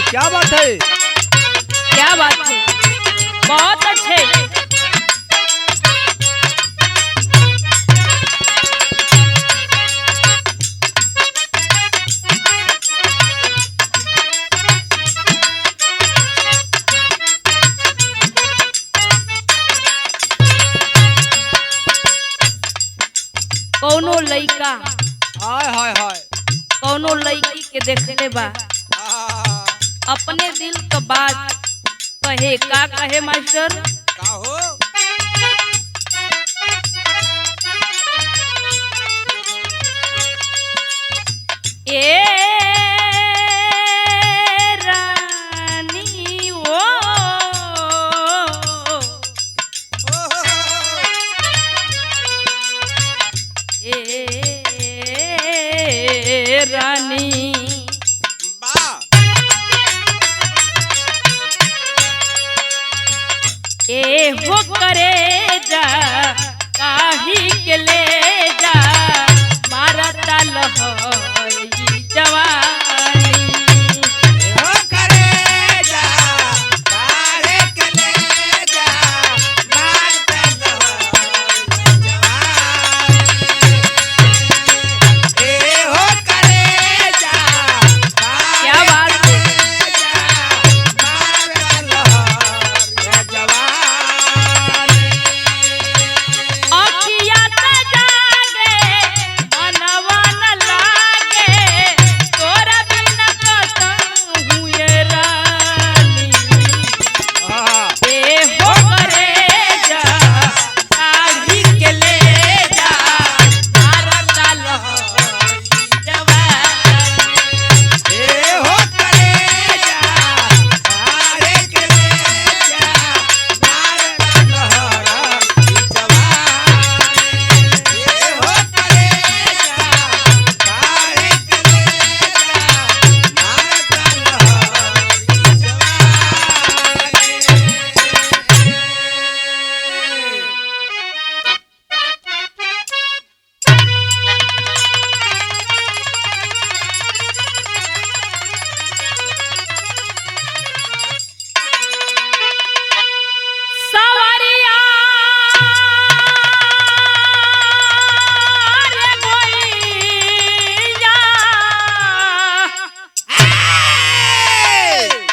क्या बात है? क्या बात है, बहुत अच्छे। कौनो लइका हाय हाय हाय। कौनो लड़की के देखले बा, अपने दिल का बात कहे, का कहे मास्टर? का हो? ए रानी ओ ए रानी ए हो करे जा काही के ले जा मारा ताल होई जवानी। हो करे जा काहे के ले जा मारता जवानी। ए हो करे जा क्या बात है, अखिया त जागे मनवा न लागे तोरा बिना कसम हुए रानी। ए हो करे जा काही के ले जा मारा ताल होई जवानी। ए हो करे जा काहे के ले जा मारता जवानी। ए हो करे जा काहे के ले जा मारता जवानी। सवरिया रे गोइया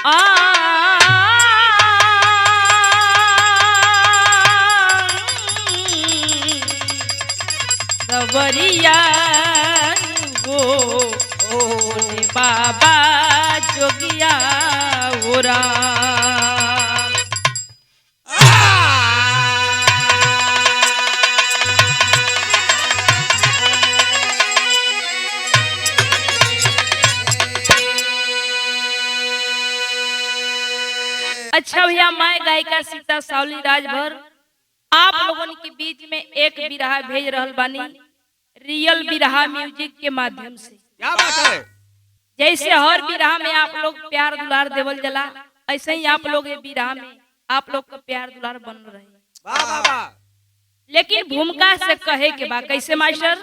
आ सवरिया हो रे बाबा जोगिया हो राम। अच्छा भैया, मैं गायिका सीता सावली राजभर आप लोगन के बीच में एक बिरहा भेज रहल बानी रियल बिरहा म्यूजिक के माध्यम से। क्या बात है? जैसे हर बिरहा में आप लोग प्यार दुलार देवल जला, ऐसे ही आप लोग ये बिरहा में आप लोग का प्यार दुलार बन रहे। वाह वाह वाह। लेकिन भूमिका से कहे के बा कैसे मास्टर?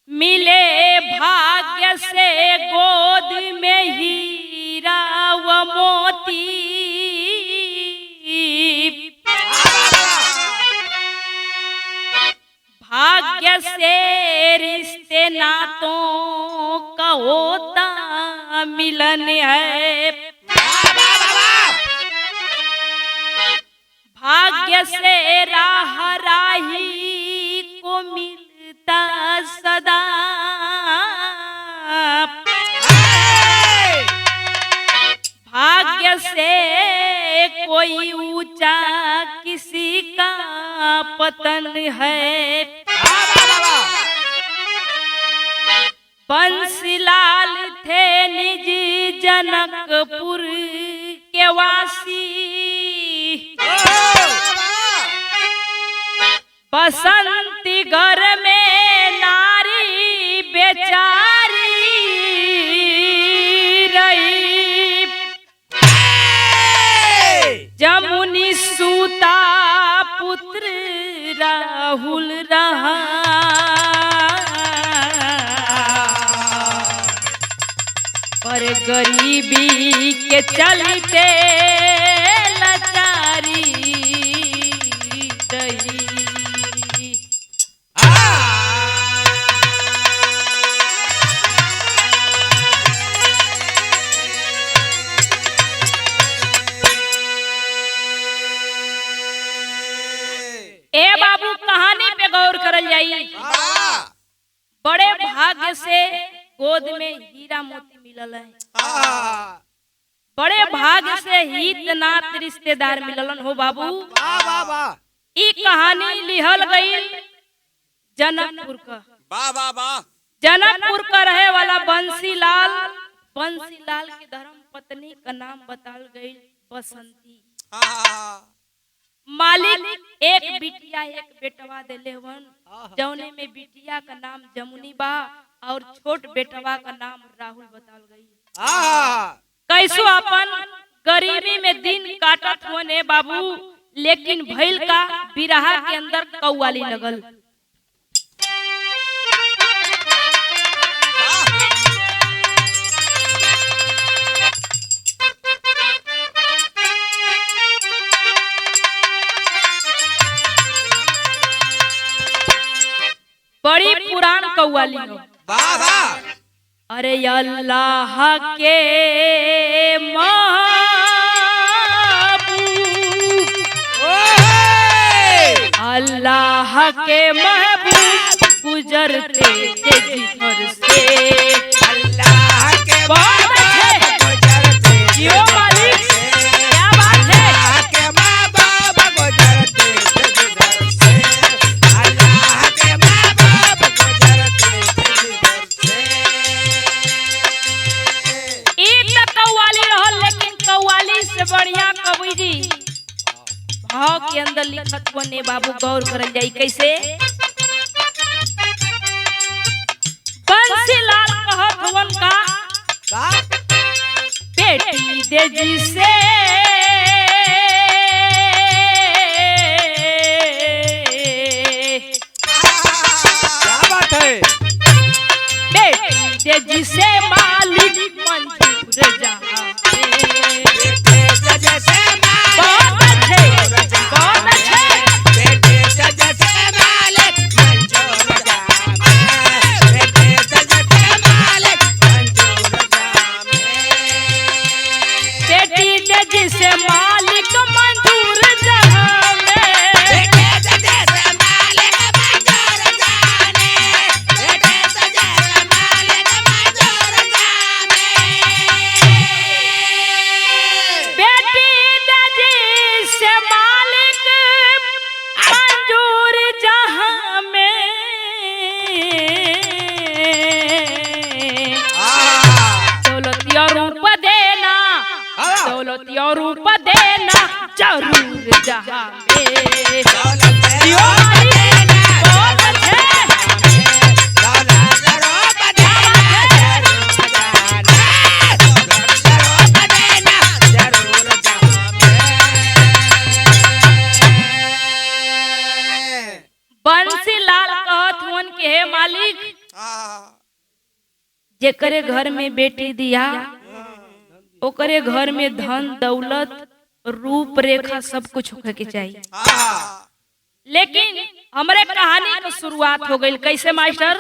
मिले भाग्य से गोद में हीरा व मोती, भाग्य से रिश्ते नातों का होता मिलन है। भाग्य से राह राही को मिलता सदा, भाग्य से कोई ऊंचा किसी का पतन है। बंसीलाल थे निज जनकपुर के वासी, बसंती घर में नारी बेचारी रही, जमुनी सूता पुत्र राहुल रहा। अरे गरीबी के चलते लाचारी रही। ए बाबू कहानी पे गौर करल जाई। बड़े भाग्य से गोद में हीरा मोती मिलल है। बड़े भाग्य से हित नात रिश्तेदार मिललन हो बाबू। ई कहानी लिहल गई जनकपुर का। जनकपुर का रहे वाला बंसीलाल की धर्म पत्नी का नाम बताल गई बसंती। मालिक एक बिटिया एक बेटवा देले हवन, जौने में बिटिया का नाम जमुनी बा और छोट बेटवा का नाम राहुल बताल गई। कैसो अपन गरीबी में दिन काटत होने बाबू, लेकिन भइल का बिरहा के अंदर कौवाली लगल। बड़ी पुरान कौवाली हो। अरे अल्लाह के महबूब, अल्लाह के महबूब गुजरते थे जिधर से। अल्लाह के बहुत अच्छे जियो मालिक, क्या बात है। के माँ बाप गुजरते थे जिधर से। अल्लाह के माँ बाप गुजरते थे जिधर से। ई त कव्वाली रहल, लेकिन कव्वाली से बढ़िया कवि जी भाव के अंदर लिखत बने बाबू। गौर करल जाई कैसे। बंसीलाल कहत हवन का बेटी दे जिसे क्या बात है। बेटी दे जिसे मालिक मंजूर जहां बेटे जैसे बहुत अच्छे, बहुत अच्छे। बेटे जैसे मालिक मंजूर जामे। बेटे जैसे मालिक मंजूर जामे। बेटी दे जिसे मालिक मंजूर जहां में। बेटे जैसे मालिक मंजूर जाने। बेटे जैसे मालिक मंजूर जाने। बेटी दे जिसे मालिक मंजूर जहां में। दौलतिया रूप देना, दौलतिया रूप देना जरूर जहां में। जियो मालिक, बहुत अच्छे। बंसीलाल कहत हुन के हे मालिक, जेकरे घर में बेटी दिया ओकरे घर में धन दौलत रूप रेखा सब कुछ होके के चाहिए। लेकिन हमरे कहानी की शुरुआत हो गई कैसे मास्टर।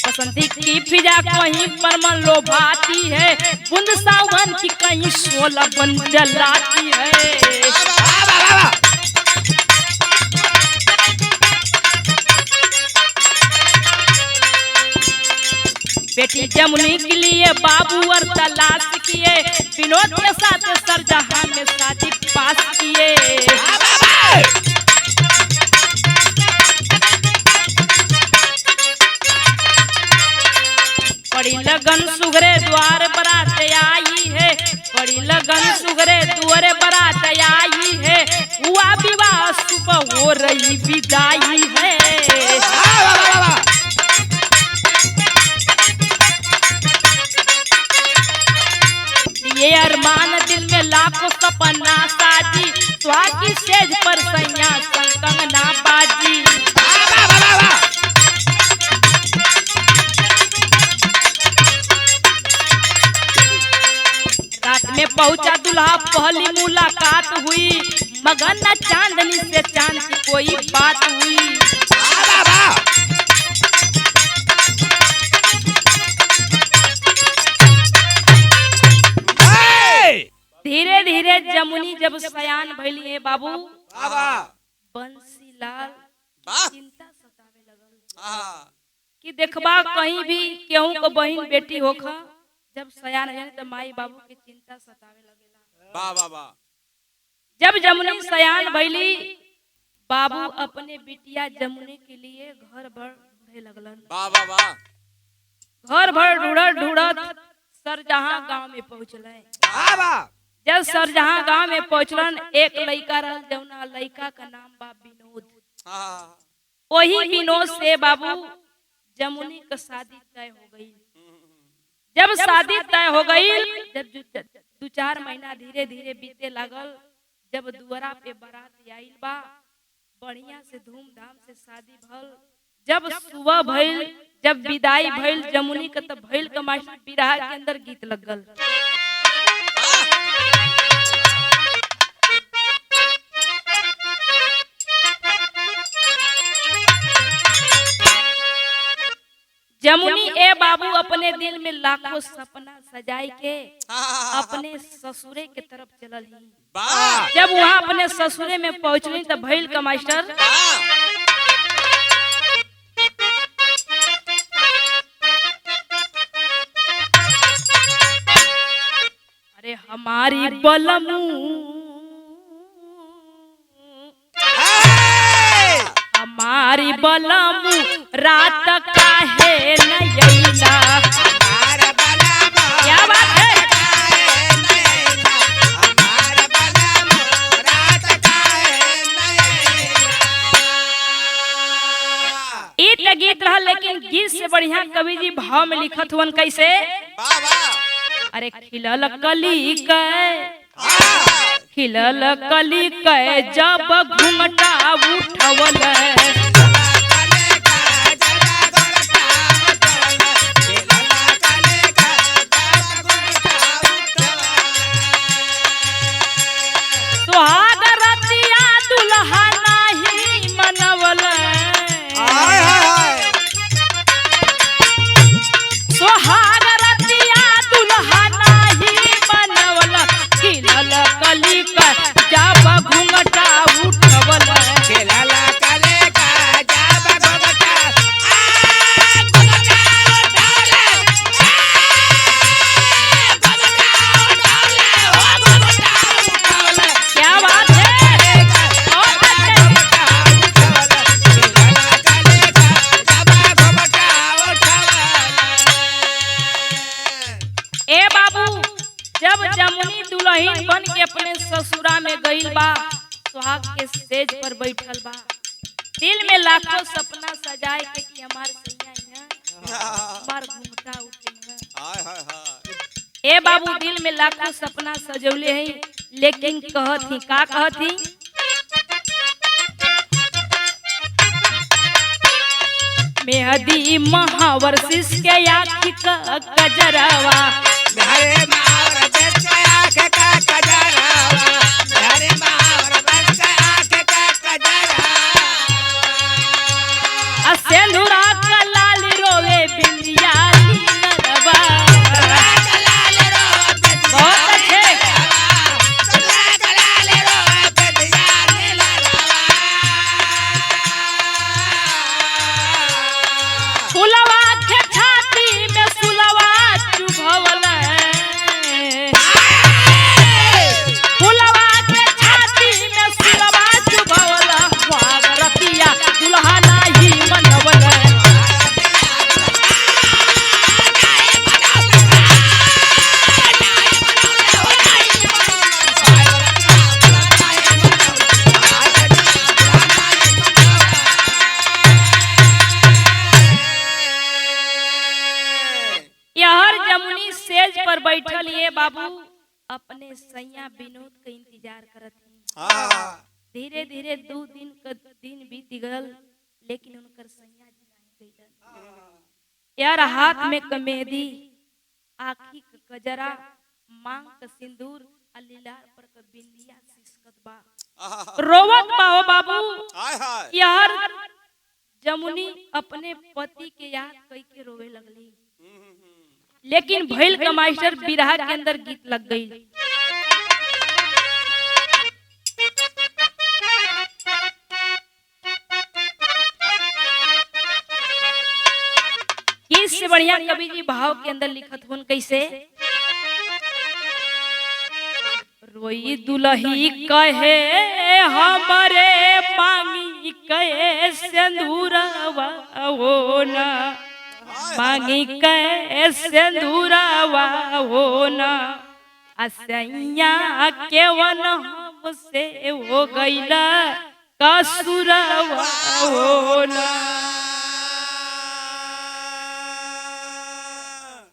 बसंती की फिजा कहीं पर मन लोभाती है, बूंद सावन की कहीं शोला बन जलाती है। बेटी जमुनी के लिए बाबू और तलाश किए, विनोद के साथ सरजहां में शादी पास किए। बड़ी लगन सुगरे द्वार बरात आई है, बड़ी लगन सुगरे द्वारे बरात आई है। हुआ विवाह सुबह हो रही विदाई है। ये अरमान दिल में लाखों सपना साजी, स्वाकी सेज पर सैया संकंगना बाजी। रात में पहुंचा दुल्हा पहली मुलाकात हुई, मगन न चांदनी से चांद की कोई बात हुई। धीरे धीरे जमुनी जब सयान भइली है बाबू, बंसीलाल चिंता सतावे लगल कि देखबा कहीं भी केहू को बहन बेटी होखा, जब सयान है तो माई बाबू की चिंता सतावे लगेला। जब जमुनी सयान भइली, बाबू अपने बिटिया जमुनी के लिए घर भर ढूंढे लगलन। घर भर ढूंढत ढूंढत सरजहां गांव में पहुंचले। जब सरजहां गांव में पहुंचलन, एक लड़का रहल, जौना लड़का का नाम बा विनोद। वही विनोद से बाबू जमुनी का शादी तय हो गई। जब शादी तय हो गई, जब 2-4 महीना धीरे धीरे बीते लागल, जब दुआरा पे बारात आइल बा, बढ़िया से धूमधाम से शादी भल। जब सुबह भइल, जब विदाई भइल जमुनी का, तब भइल का मास्टर बिरहा के अंदर गीत लगल। जमुनी ए बाबू अपने दिल में लाखों सपना सजाई के अपने ससुरे के तरफ चलल ही। जब वहाँ अपने ससुरे में पहुंचली तो भइल का मास्टर, अरे हमारी बलमू हमारी बलमू रात काहे नयैला। क्या बात है? इत गीत रहा, लेकिन गीत से बढ़िया कवि जी भाव में लिखत हुवन कैसे? अरे खिलल कली कै जब घुंघटा उठवल, सुहाग रतिया दुल्हा नाही मनवल, सुहाग रतिया दुल्हा नाही मनवल, खिलल कली कै जब घुंघटा उठवल। क्या बात है? ए बाबू, जब जमुनी दुल्हन बन के अपने ससुरा में गईल बा, सुहाग के सेज पर बैठल बा, दिल में लाखों सपना सजाए के कि हमार सैया है, हमार घुंघटा उठे। ए बाबू, दिल में लाखों सपना सजौले हैं, लेकिन कहत ही का कहत ही? मेहदी महावर शिष के आँखी का गजरवा, सेंधुरा का लाल रोवे बिंदिया नरवा। बहुत अच्छे। फुलवा के छाती में सुलवा चुभवल, फुलवा के छाती में सुलवा चुभवल, सुहाग रतिया दुल्हा नाही मनवल। यहर जमुनी सेज पर बैठल ये बाबू अपने सैया विनोद का इंतजार करत थी। धीरे धीरे 2 दिन का दिन बीत गल, लेकिन उनकर सैया जी नहीं गइलन। यार हाथ में कमेदी, आँखी का गजरा, मांग का सिंदूर, लीलार पर का बिंदिया सिसकत बा, रोवत बा हो बाबू। यार जमुनी अपने पति के याद कई के रोवे लगली, लेकिन भैल का मास्टर बिरहा के अंदर गीत लग गई। इससे बढ़िया कवि जी भाव के अंदर लिखत हुन कैसे, रोई दुलही कहे हमारे मांगी कहे सिंदूरवा हो ना, मांगी कहे सिंदूरवा हो ना, असैया केवन हमसे हो गइला कसुरवा हो ना।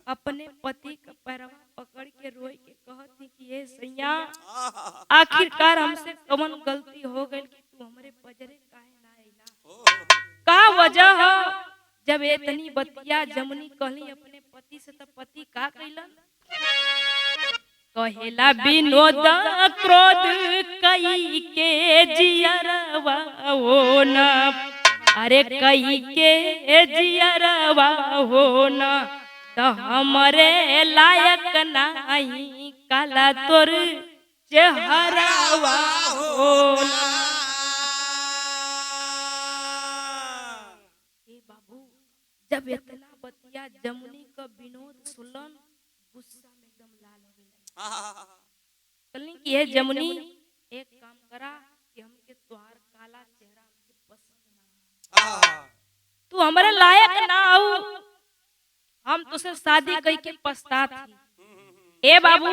अपने पति का पैरवा पकड़ के रोई के कहती कि ये सैया आखिरकार हमसे कौन गलती हो गई कि तू हमरे पजरे काहे ना आइला, का वजह है? जब इतनी बतिया जमुनी कहली अपने पति से, तब पति का कइलन? कहेला विनोद क्रोध कई के जियरवा हो ना, अरे कई के जियरवा हो ना, तो हमरे लायक नहीं काला तोर चेहरावा हो ना। ए बाबू, जब इतना बतिया जमुनी का विनोद सुनलन, गुस्सा में एकदम लाल हो गई। कहली कि हे जमुनी, एक काम करा कि हमके तोहार काला चेहरा हमके पसंद ना, तू हमरे लायक ना हो, हम तुझसे शादी कई के पछतात थी। ए बाबू,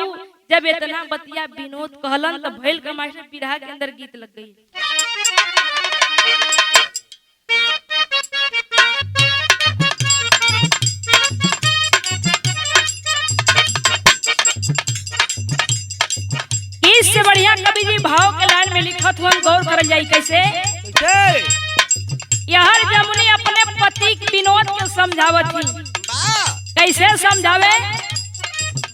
जब इतना बतिया विनोद कहलन, तो भैल का मास्टर बिरहा के अंदर गीत लग गई। इससे बढ़िया कवि जी भाव के लाइन में लिखत हुआ, गौर करल जाई कैसे। यार जमुनी अपने पति विनोद के समझावत थी, कैसे समझावे?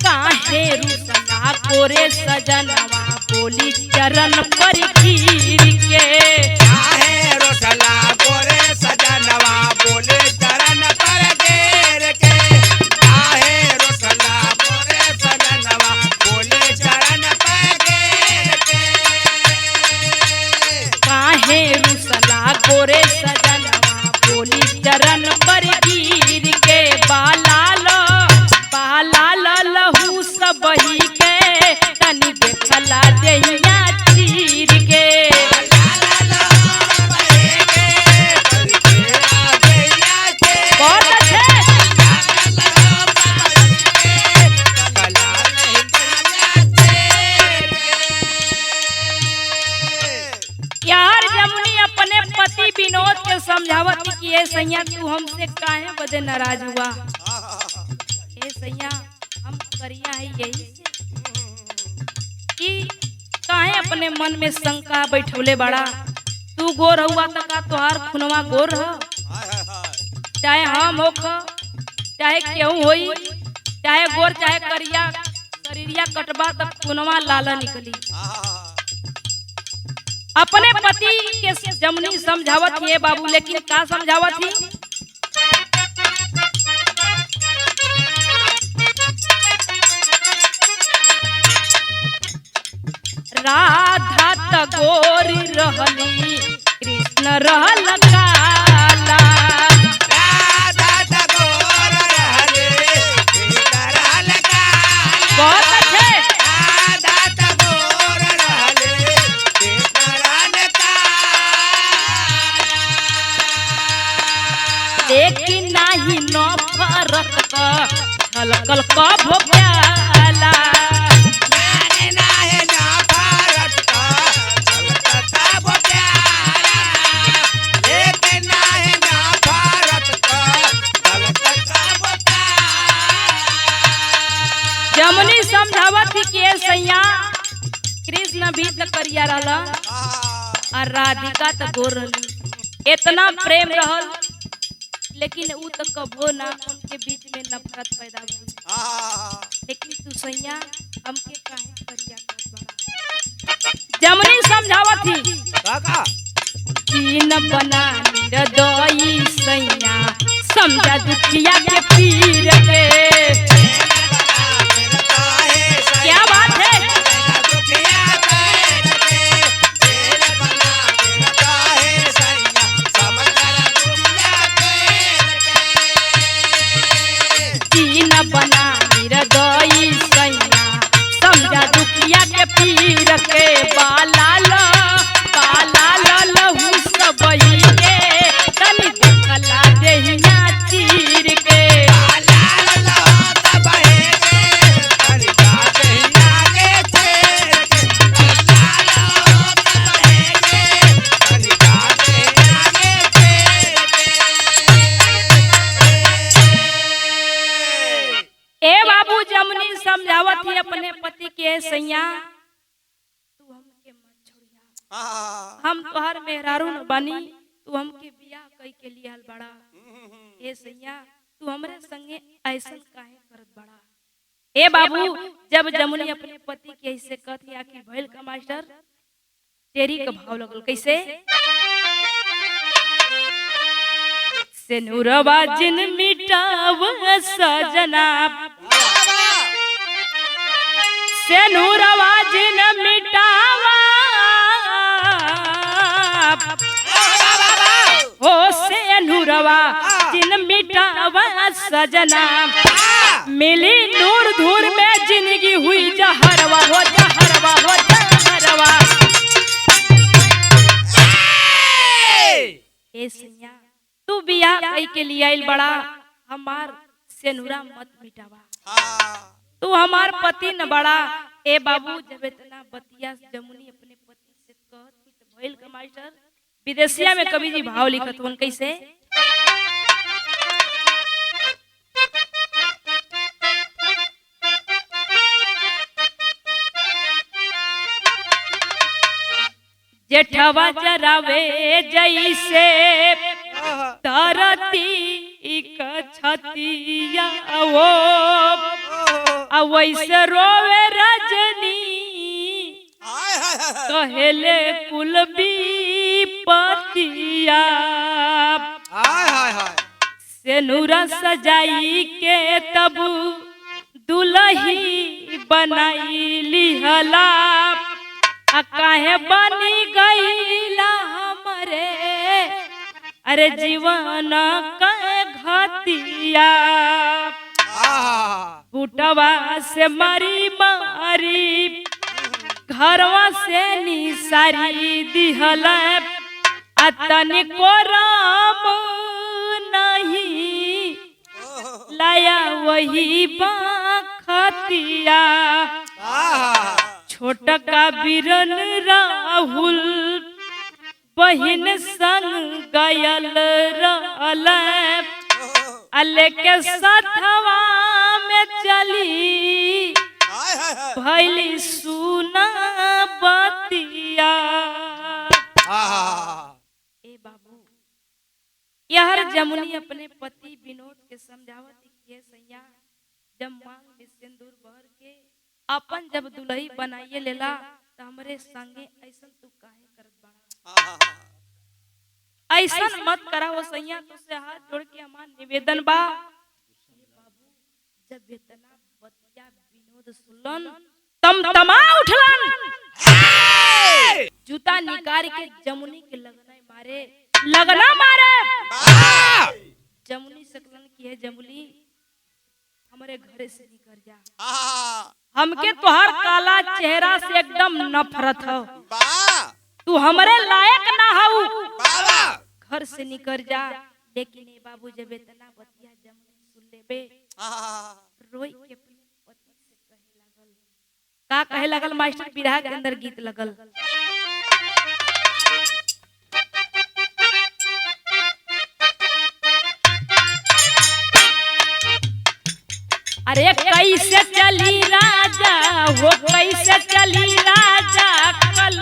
काहे रुसना कोरे सजनवा बोली चरण पर गिर के, काहे रुसला कोरे सजनवा बोले चरण पर गिर के, काहे रुसला कोरे सजनवा बोले चरण पर गिर के, काहे रुसला कोरे सजनवा बोली चरण पर गिर के, लहू सब बही के तनी देखला देहिया चीर के, बहुत अच्छे। यार जमुनी अपने पति विनोद के समझावत कि ये सैया तू हमसे काहे बदे नाराज हुआ? ए सैया, हम करिया है यही से कि काहे अपने मन में शंका बैठौले बड़ा, तू गोर हुआ त का तोहार खुनवा गोर ह, चाहे हम होख, चाहे केहू होई, चाहे गोर चाहे करिया, शरीरिया कटबा तब खुनवा लाला निकली। अपने पति के जमुनी समझावत है बाबू, लेकिन का समझावत ही? राधा त गोरी रहली, कृष्ण रहल काला, राधा त गोर रहले, कृष्ण रहल काला, बहुत अच्छे। राधा त गोर रहले, कृष्ण रहल काला, लेकिन नाही न फरक का हलकल का भोप्याला, जमुनी समझावत थी कि सैया कृष्ण भी त तो करिया रहला और राधिका तो गोर रहली। इतना प्रेम रहल लेकिन ऊ तो कबो ना उनके बीच में नफरत पैदा भइल। लेकिन तू सैया हमके काहे करिया करत बाड़ा? जमुनी समझावत थी काका दीन बना निर्दयी सैया समझा दुखिया के पीर के। क्या बात है? दीन बना निर्दयी सैया समझा दुखिया के पीर के। बाला लहू सबई के तनी देखला देहिया चीर के। ए बाबू जमुनी समझावत ही अपने पति के सैया तू हमके मत छोड़िया, हम तोहर मेहरारू न बनी, तू हमके बियाह कई के लिए आल बड़ा। ए सैया तू हमरे संगे ऐसन काहे करत बड़ा? ए बाबू जब जमुनी अपने पति के ऐसे कहती आखिर भइल का मास्टर तेरी का भाव लगल कैसे? सेनुरवा जिन मिटाव सजना, सेनुरवा जिन मिटावा हो सेनुरवा जिन मिटावा सजना। मिली नूर धूर में जिंदगी हुई जहरवा हो जहरवा हो जहरवा। ए सैया तू बियाह कई के लिए आइल बड़ा, हमार सेनुरा मत मिटावा, तू हमार पति न बड़ा। ए बाबू जब इतना बतिया जमुनी अपने पति से कहत तो भइल का मास्टर विदेशिया में कवि जी भाव लिखत हन कैसे? जेठवा जरावे जैसे तरती छतिया वो वैसे रोवे रजनी कहेले कुलबी पतिया। सेनुरा सजाई के तब दुल्ही बनाई लिहला, काहे बनी गईला हमरे अरे जीवन के घतिया। बूटवा से मारी मारी घरवा से निसारी दिहल, अतनी को राम नहीं लाया वही बखतिया। छोटका बिरन राहुल बहिन संग गयल रहल, अले के साथवा में चली भैली सुना बतिया। ए बाबू यहर जमुनी अपने पति विनोद के समझावत कि सैया जब मांग में सिंदूर भर के अपन जब दुल्ही बनाइए लेला तो हमरे संगे ऐसन तू काहे करत बाड़ा? ऐसन मत करा हो सैया, तुझसे हाथ जोड़ के हमार निवेदन बा। बाबू जब इतना बतिया विनोद सुनलन तमा उठलन, जूता निकाल के जमुनी के लगना मारे। जमुनी सकलन की है जमुनी हमारे घरे से निकल जा, हमके तोहर काला चेहरा से एकदम नफरत हो, तू हमरे लायक ना हो, घर से निकल जा। लेकिन ए बाबू जब इतना बतिया जमुनी सुन लेबे रोई के अपने पति से कहे लगल, का कहे लगल मास्टर बिरहा के अंदर गीत लगल। अरे कैसे चली राजा हो कैसे चली राजा कल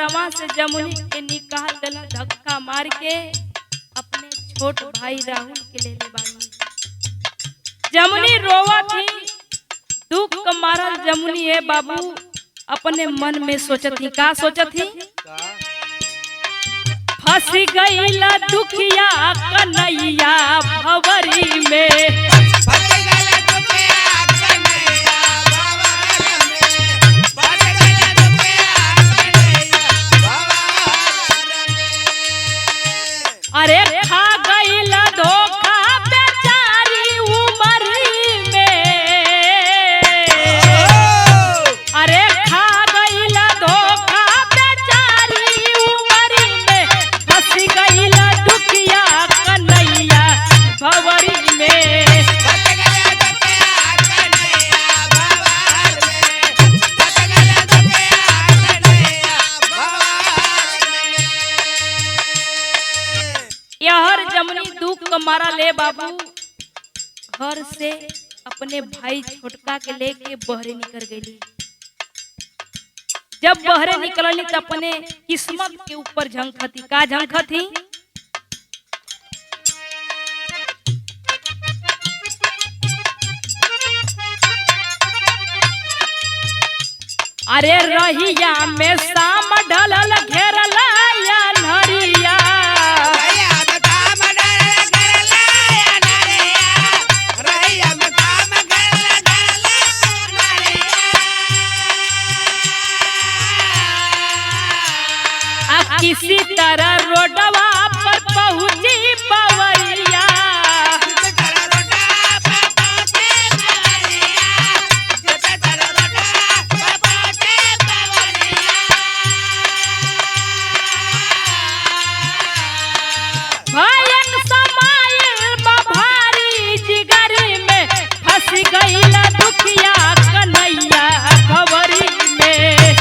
घरवा से जमुनी के निकाल देला धक्का मार के अपने छोट भाई राहुल के ले ले बानी। जमुनी रोवा थी, दुख का मारल जमुनी है बाबू अपने मन में सोचत थी। का सोचत थी? फंस गईला दुखिया कन्हैया भंवरी में। अरे खा गईला धोखा बेचारी उमरी में। अरे खा गईला धोखा बेचारी उमरी में। फंस गईला दुखिया कन्हैया भंवरी में। यहर जमुनी दुख को मारा ले बाबू घर से अपने भाई छोटका के लेके बहरे निकल गई। जब बहरे निकलनी तो अपने किस्मत के ऊपर झंखती। का झंखती? अरे रहिया में शाम ढलल घेरला या नरिया। किसी तरह रोडवा पर पहुंची पवैया। भयन समाइल बभारी जिगरी में। फंस गईला दुखिया कन्हैया भंवरी में।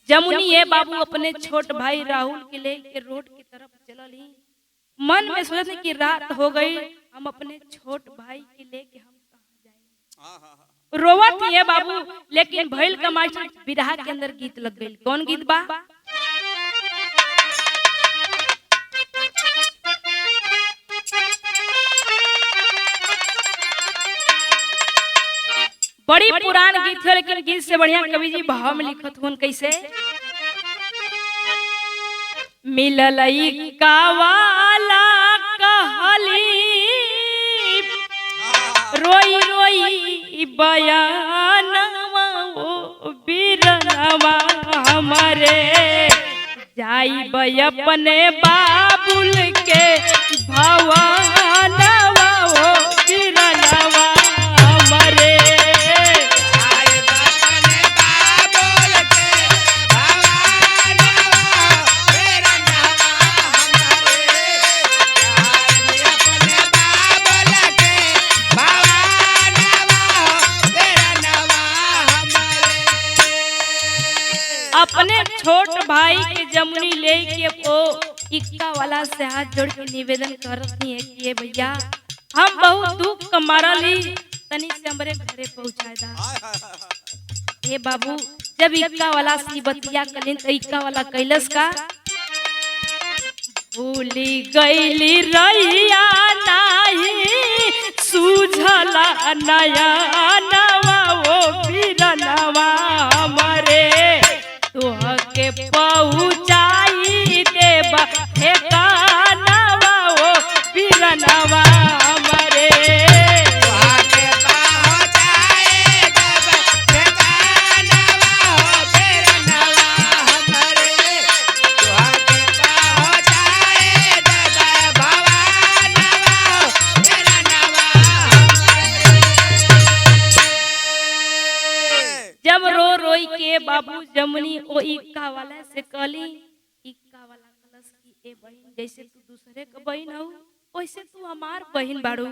जमुनी ये बाबू अपने छोट भाई राहुल के लेके रोड की तरफ चलली। मन में सोचते कि रात हो गई, हम अपने छोट भाई के लेके हम कहां जाएंगे। रोवत है बाबू, लेकिन भइल का मास्टर बिरहा के अंदर गीत लग गई। कौन गीत बा? बड़ी पुरान गीत है, लेकिन गीत से बढ़िया कवि जी भाव में लिखत हुन कैसे? मिलल का वाला कहली रोई रोई बयानवा ओ बीरनवा हमारे। जाई बय अपने बाबुल के भवनवा ओ बीरनवा हमारे। अपने छोट भाई के जमुनी लेके ओ इक्का वाला से हाथ जोड़ के निवेदन करती है कि ये भैया हम बहुत दुख का मारली, तनी से हमरे घरे पहुंचाए दा। हे बाबू जब इक्का वाला सी बतिया कलिन तो इक्का वाला कैलस का? भूली गईली रैया नाही सूझला नया नवा ओ बीरनवा हमारे। तुह के पहुँचाई देबा ठेकानवा ओ बीरनवा हमारे। जब रो रोई के बाबू जमुनी ओ इक्का वाला से कहली, इक्का वाला कलश की ए बहन जैसे तू दूसरे का बहन हो वैसे तू हमार बहन बाड़ू।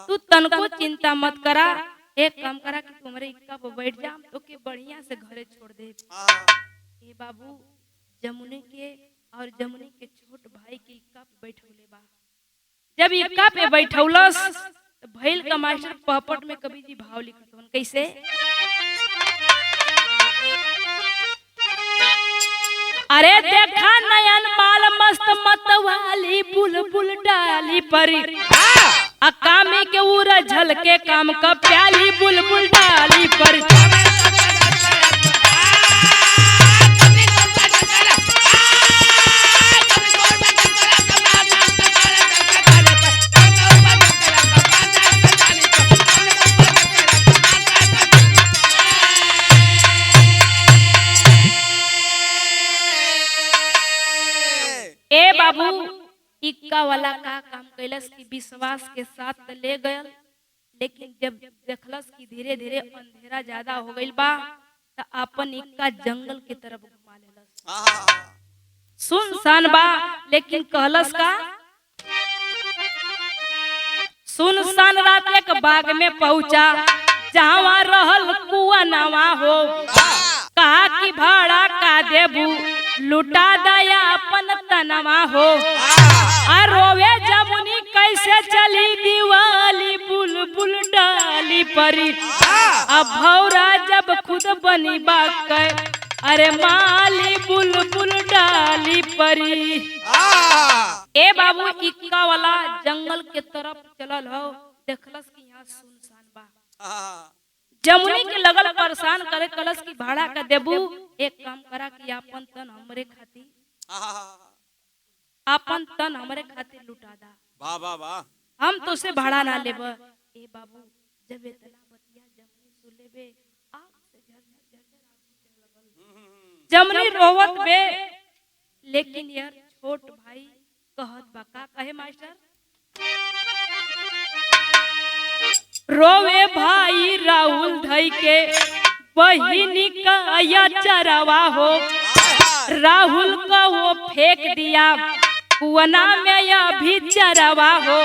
तू तनको चिंता मत करा, एक काम करा कि तू हमारे इक्का पर बैठ जा, तो के बढ़िया से घरे छोड़ दे। ए बाबू जमुनी के और जमुनी के छोट भाई के इक्का पे बैठौले बा। जब इक्का पे बैठौलस तो भइल का मास्टर पहपट में कवि जी भाव लिखत हन कैसे। अरे देखा नयन माल मस्त मतवाली बुलबुल डाली परी अकामी के उरा झल के काम का प्याली बुलबुल डाली परी। ए बाबू इक्का वाला का काम कैलस की विश्वास के साथ तो ले गयल, लेकिन जब देखलस कि धीरे धीरे अंधेरा ज्यादा हो गइल बा तो अपन इक्का जंगल की तरफ घुमा लेलस। सुनसान बा लेकिन कहलस का सुनसान रात एक बाग में पहुंचा जहाँ रहल कुआ नवा हो। कहा कि भाड़ा का देबू लुटा दया अपन तनवा हो। रोवे जमुनी कैसे चली दिवाली बुलबुल डाली परी। अब भौरा जब खुद बनी बाक अरे माली बुलबुल डाली परी। ए बाबू इक्का वाला जंगल के तरफ चलल हो, देखलस कि यहाँ सुनसान बा। जमुनी के लगल परेशान करे कलस की भाड़ा का देबू, एक काम करा कि अपन तन हमरे खातिर लुटा दा। वाह वाह वाह। हम तो से भाड़ा ना लेब। ए बाबू जब इतना बतिया जमुनी सुन लेबे आग से झरझर लगल। जमुनी रोवत बे, लेकिन यार छोट भाई कहत बा का कहे मास्टर। रोवे भाई राहुल धई के बहिनी का या चरवा हो। राहुल का वो फेंक दिया कुआना में या भी चरवा हो।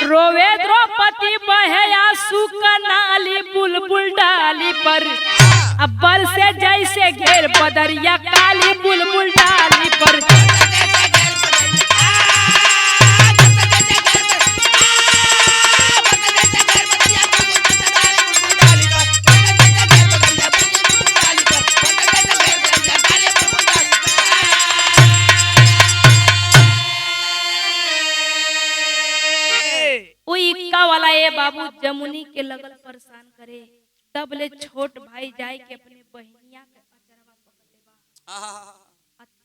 रोवे द्रौपदी बहे आंसू का नाली बुलबुल डाली पर। अब्बल से जैसे घेर बदरिया काली बुलबुल डाली पर। वाला ए बाबू जमुनी के लगल परेशान करे, तब ले छोट भाई जाए के अपने बहनिया के अचरवा पकड़ लेबा।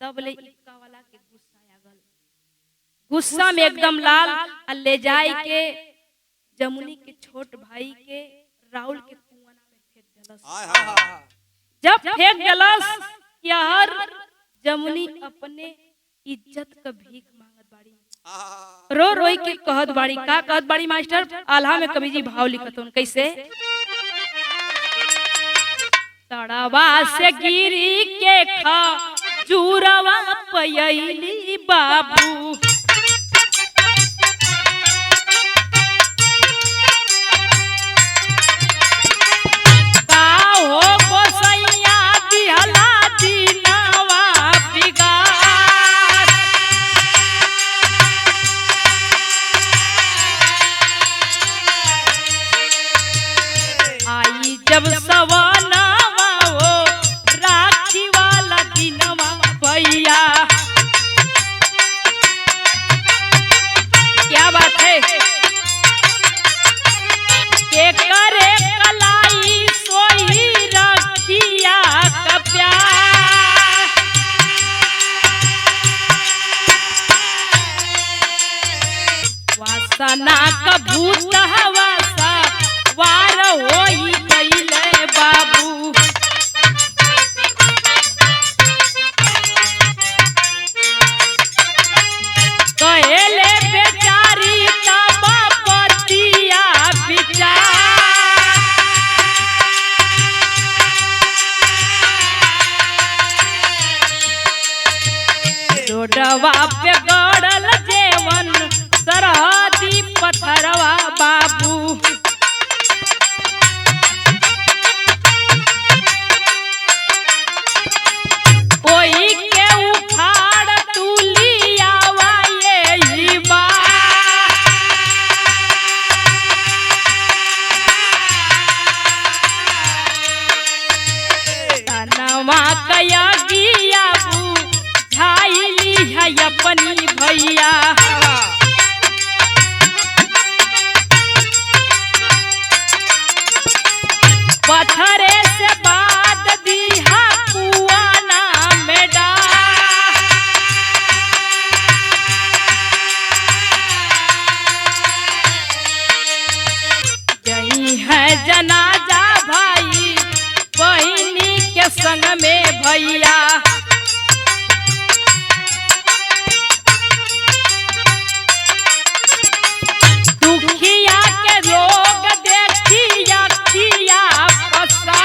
तब ले इक्का वाला के गुस्सा आ गल। गुस्सा में एकदम लाल ले जाए के जमुनी के छोट भाई के राहुल के कुआं में फेंक देलस। जब फेंक देलस यार जमुनी अपने इज्जत का भीख मांगत बाड़ी। रो रोई के कहत बाड़ी का कहत बाड़ी मास्टर। आल्हा में कवि जी भाव लिखत हन कैसे। तड़वा से गिरी के खा जूरवा पयली बाबू। का हो गोसैया दिहला दीनावा बिगाड़। आई जब सवानावा हो राखी वाला दिनवा भैया। क्या बात है के करे कलाई सोई रखिया का प्यार। वासना का भूत हवासा वार होई गईले बाबू। कहेले बेचारी का बापतिया विचार। रोडवा पे गड़ल जेवन सरहदी पत्थरवा बाबू। कोई के उखाड़ तुलियावा यही बात। यगिया बुझाइली है अपनी भैया पत्थरे से बात दीहा कुआना में यही है जनाजा भाई बहिनी के संग में भैया दुखिया के लोग देखिया किया पसा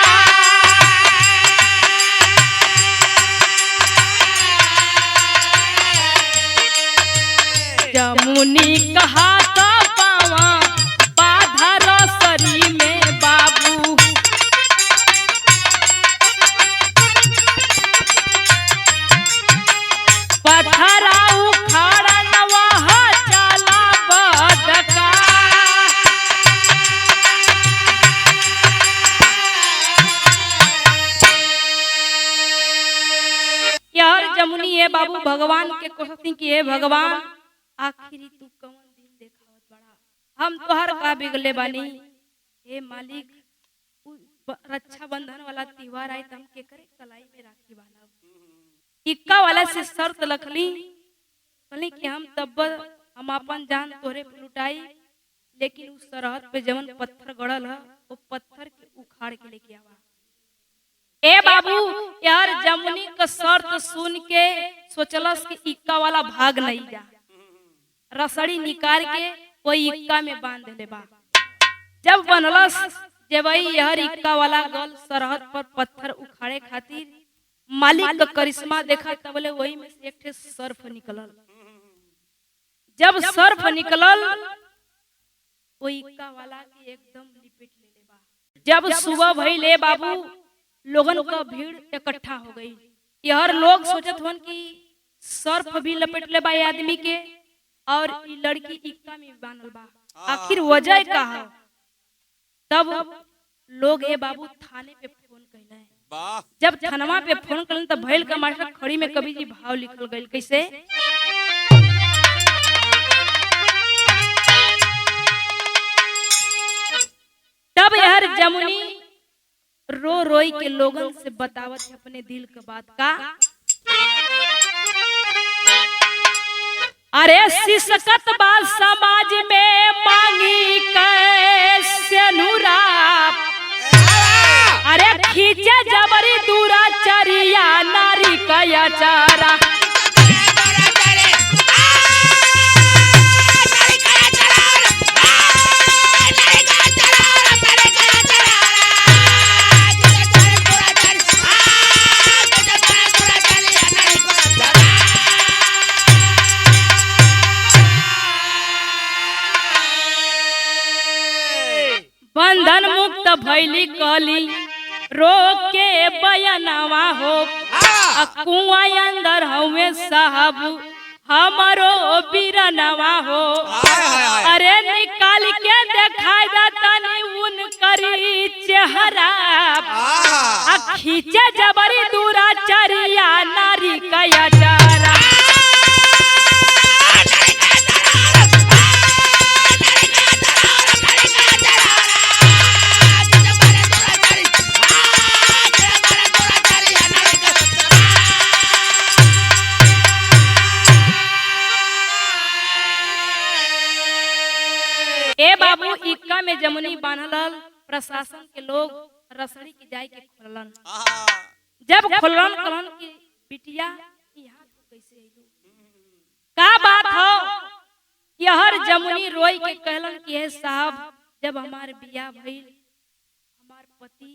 जमुनी कहा तो पावा बाधा रसरी में बाबू पत्थरा उखाड़न वहाँ चला बदका यार जमुनी है बाबू भगवान के कोसती की है भगवान आखिरी तू कौन दिन देखावत बड़ा हम तोहर का बिगले बानी हे मालिक रक्षा बंधन वाला त्योहार आई तम के करे कलाई में राखी बांधब इक्का वाला से शर्त लखली कहली कि हम तब हम अपन जान तोरे पे लुटाई लेकिन उस सरहद पे जवन पत्थर गड़ल है वो पत्थर के उखाड़ के लेके आवा ए बाबू यार जमुनी का शर्त सुन के सोचलस कि इक्का वाला भाग नहीं जा रसड़ी निकाल के वो इक्का में बांध ले बा जब बनलस जे वही यहर इक्का वाला गल सरहद पर पत्थर उखाड़े खातिर मालिक का करिश्मा देखा तब वही में से एक ठे सर्फ निकलल जब सर्फ निकलल वो इक्का वाला के एकदम लिपेट ले बा जब सुबह भइले बाबू लोगन का भीड़ इकट्ठा हो गई यहर लोग सोचत हन कि सर्फ भी लपेट ले बा आदमी के और ई लड़की इक्का में बांधल बा आखिर वजह का है तब लोग ए बाबू थाने पे फोन कैले जब थानवा पे फोन करन तब भैल का मास्टर खड़ी में कवि जी भाव लिखल गइल कैसे तब यार जमुनी रो रोई के लोगन से बतावत है अपने दिल का बात का अरे शिशकत बाल समाज में मांगी कैसे नूरा अरे खींचे जबरी दूरा चरिया नारी का चारा बंधन मुक्त भैली कली रोक के बयनवा हो कुआ अंदर हमें साहब हमारो बीरनवा हो अरे निकाल के दिखाई तनी उन करी चेहरा खींचे जबरी दूरा चरिया नारी का चारा ए बाबू इक्का में जमुनी बांधल प्रशासन के लोग रसड़ी के जाय के खोलन जब खोलन कहलन कि बिटिया यहाँ तो कैसे आइलू का बात हो यहर जमुनी रोई के कहलन कि हे साहब जब हमार बियाह भइल हमार पति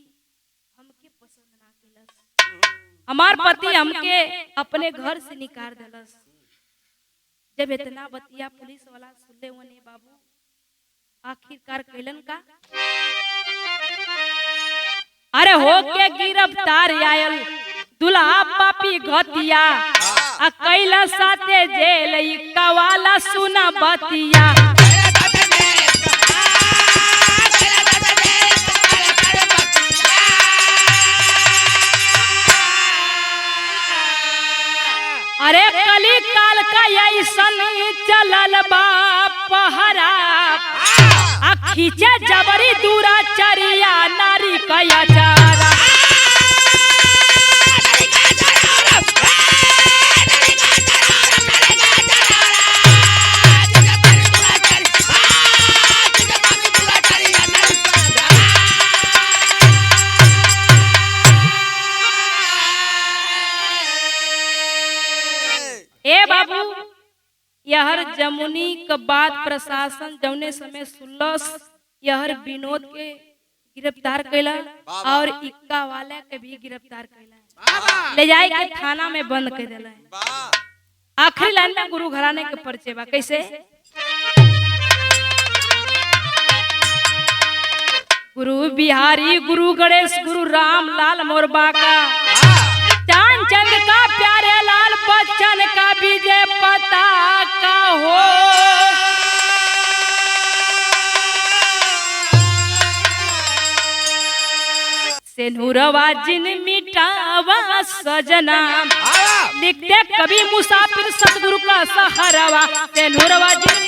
हमके पसंद ना केलस हमार पति हमके अपने घर से निकाल देलस जब इतना बतिया पुलिस वाला सुनले वने बाबू आखिरकार कैलन का अरे हो के गिरफ्तार आयल दुल्हा पापी घतिया आ कैला साथे जेल इक्का वाला सुना बतिया अरे कली काल का ऐसन चलल बा पहरा आ खींचे जबरी दूरा चरिया नारी कया चारा ए बाबू यहर जमुनी के बाद प्रशासन जौने समय सुलस यहर विनोद के गिरफ्तार कैला और इक्का वाला के भी गिरफ्तार कैला ले जाए के थाना में बंद कर देला। आखिरी लाइन में गुरु घराने के परिचय बा कैसे गुरु बिहारी गुरु गणेश गुरु राम लाल मोरबा का चांद का प्यारे लाल बच्चन का विजय पताका हो सेनुरवा जिन मिटावा सजना लिखते कभी मुसाफिर सतगुरु का सहारावा सेनुरवा जिन